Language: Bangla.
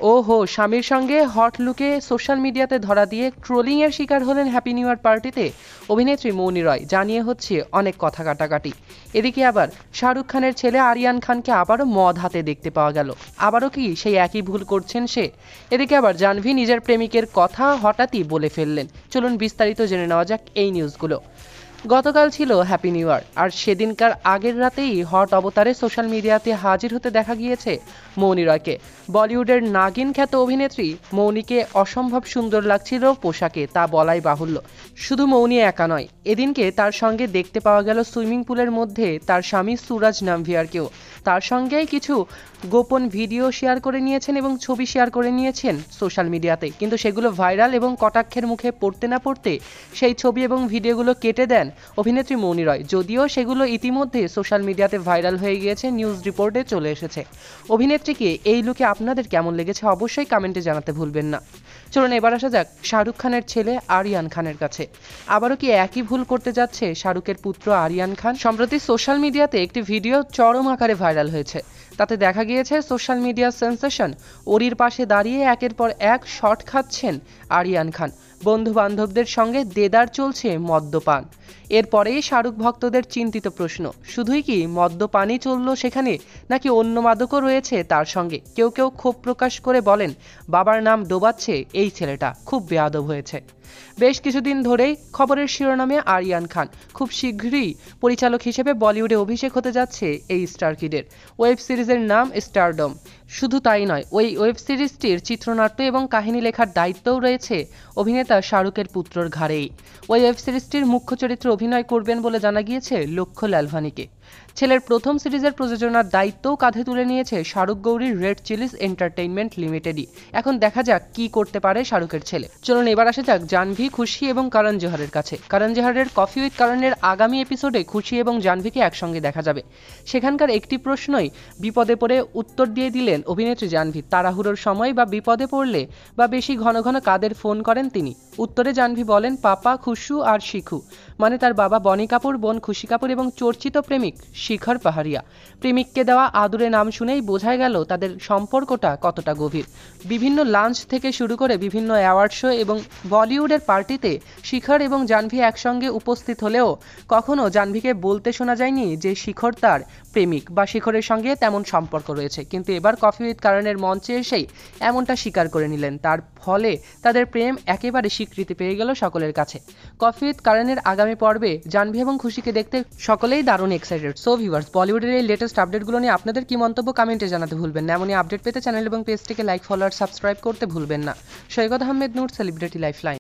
ওহো, স্বামীর সঙ্গে হট লুকে সোশ্যাল মিডিয়াতে ধরা দিয়ে ট্রোলিংয়ের শিকার হলেন হ্যাপি নিউ ইয়ার পার্টিতে অভিনেত্রী মৌনি রয়, জানিয়ে হচ্ছে অনেক কথা কাটাকাটি। এদিকে আবার শাহরুখ খানের ছেলে আরিয়ান খানকে আবারও মদ হাতে দেখতে পাওয়া গেল। আবারও কি সেই একই ভুল করছেন সে? এদিকে আবার জাহ্নবী নিজের প্রেমিকের কথা হঠাৎই বলে ফেললেন। চলুন বিস্তারিত জেনে নেওয়া যাক এই নিউজগুলো। গতকাল ছিল হ্যাপি নিউ ইয়ার, আর সেদিনকার আগের রাতেই হট অবতারে সোশ্যাল মিডিয়াতে হাজির হতে দেখা গিয়েছে মৌনি রয়কে। বলিউডের নাগিন খ্যাত অভিনেত্রী মৌনিকে অসম্ভব সুন্দর লাগছিল পোশাকে, তা বলাই বাহুল্য। শুধু মৌনি একা নয়, এদিনকে তার সঙ্গে দেখতে পাওয়া গেল সুইমিং পুলের মধ্যে তার স্বামী সুরাজ নামভিয়ারকেও। তার সঙ্গেই কিছু গোপন ভিডিও শেয়ার করে নিয়েছেন এবং ছবি শেয়ার করে নিয়েছেন সোশ্যাল মিডিয়াতে, কিন্তু সেগুলো ভাইরাল এবং কটাক্ষের মুখে পড়তে না পড়তে সেই ছবি এবং ভিডিওগুলো কেটে দেন অভিনেত্রী মৌনি রয়। যদিও সেগুলো ইতিমধ্যে সোশ্যাল মিডিয়াতে ভাইরাল হয়ে গিয়েছে, নিউজ রিপোর্টে চলে এসেছে। অভিনেত্রীকে এই লুকে আপনাদের কেমন লেগেছে অবশ্যই কমেন্টে জানাতে ভুলবেন না। চলুন এবার আসা যাক শাহরুখ খানের ছেলে আরিয়ান খানের কাছে। আবারও কি একই ভুল করতে যাচ্ছে শাহরুখের পুত্র আরিয়ান খান? সম্প্রতি সোশ্যাল মিডিয়াতে একটি ভিডিও চরম আকারে ভাইরাল হয়েছে। তাতে দেখা গিয়েছে সোশ্যাল মিডিয়া সেন্সেশন ওরির পাশে দাঁড়িয়ে একের পর এক শট খাচ্ছেন আরিয়ান খান। বন্ধু বান্ধবদের সঙ্গে দেদার চলছে মদ্যপান। এরপরেই শাহরুখ ভক্তদের চিন্তিত প্রশ্ন, শুধুই কি মদ্যপানই চলল সেখানে, নাকি অন্য মাদকও রয়েছে তার সঙ্গে? কেউ কেউ ক্ষোভ প্রকাশ করে বলেন, বাবার নাম ডোবাচ্ছে এই ছেলেটা, খুব বেয়াদব হয়েছে। বেশ কিছুদিন ধরেই খবরের শিরোনামে আরিয়ান খান। খুব শীঘ্রই পরিচালক হিসেবে বলিউডে অভিষেক হতে যাচ্ছে এই স্টার কিডের। ওয়েব সিরিজের নাম স্টারডম। শুধু তাই নয়, ওই ওয়েব সিরিজটির চিত্রনাট্য এবং কাহিনী লেখার দায়িত্বও রয়েছে অভিনেতা শাহরুখের পুত্রর ঘাড়েই। ওই ওয়েব সিরিজটির মুখ্য চরিত্রে অভিনয় করবেন বলে জানা গিয়েছে লক্ষ্য লালভানিকে। ছেলের প্রথম সিরিজের প্রযোজনার দায়িত্বও কাঁধে তুলে নিয়েছে শাহরুখ গৌরীর রেড চিলিজ এন্টারটেইনমেন্ট লিমিটেডই। এখন দেখা যাক কি করতে পারে শাহরুখের ছেলে। চলুন এবার আসা যাক জাহ্নবী, খুশি এবং করণ জোহরের কাছে। করণ জোহরের কফি উইথ করণের আগামী এপিসোডে খুশি এবং জাহ্নবীকে একসঙ্গে দেখা যাবে। সেখানকার একটি প্রশ্নই বিপদে পড়ে উত্তর দিয়ে দিলেন অভিনেত্রী জাহ্নবী। তাড়াহুড়োর সময় বা বিপদে পড়লে বা বেশি ঘন ঘন কাদের ফোন করেন তিনি? উত্তরে জাহ্নবী বলেন, পাপা, খুশু আর শিখু, মানে তার বাবা বনি কাপুর, বোন খুশি কাপুর এবং চর্চিত প্রেমিক শিখর পাহাড়িয়া। প্রেমিককে দেওয়া আদুরে নাম শুনেই বোঝা গেল তাদের সম্পর্কটা কতটা গভীর। বিভিন্ন লাঞ্চ থেকে শুরু করে বিভিন্ন অ্যাওয়ার্ড শো এবং বলিউডের পার্টিতে শিখর এবং জাহ্নবী একসঙ্গে উপস্থিত হলেও কখনো জাহ্নবীকে বলতে শোনা যায়নি যে শিখর তার প্রেমিক বা শিখরের সঙ্গে তেমন সম্পর্ক রয়েছে। কিন্তু এবার কফি উইথ করণের মঞ্চে এসেই এমনটা স্বীকার করে নিলেন। তার ফলে তাদের প্রেম একেবারে স্বীকৃতি পেয়ে গেল সকলের কাছে। কফি উইথ করণের আগামী পর্বে জাহ্নবী এবং খুশিকে দেখতে সকলেই দারুণ এক্সাইটেড। সো ভিউয়ার্স, বলিউডের এই লেটেস্ট আপডেটগুলো নিয়ে আপনাদের কি মন্তব্য কমেন্টে জানাতে ভুলবেন না। এমনই আপডেট পেতে চ্যানেল এবং পেজটিকে লাইক, ফলো আর সাবস্ক্রাইব করতে ভুলবেন না। সৈকত আহমেদ নূর, সেলিব্রিটি লাইফলাইন।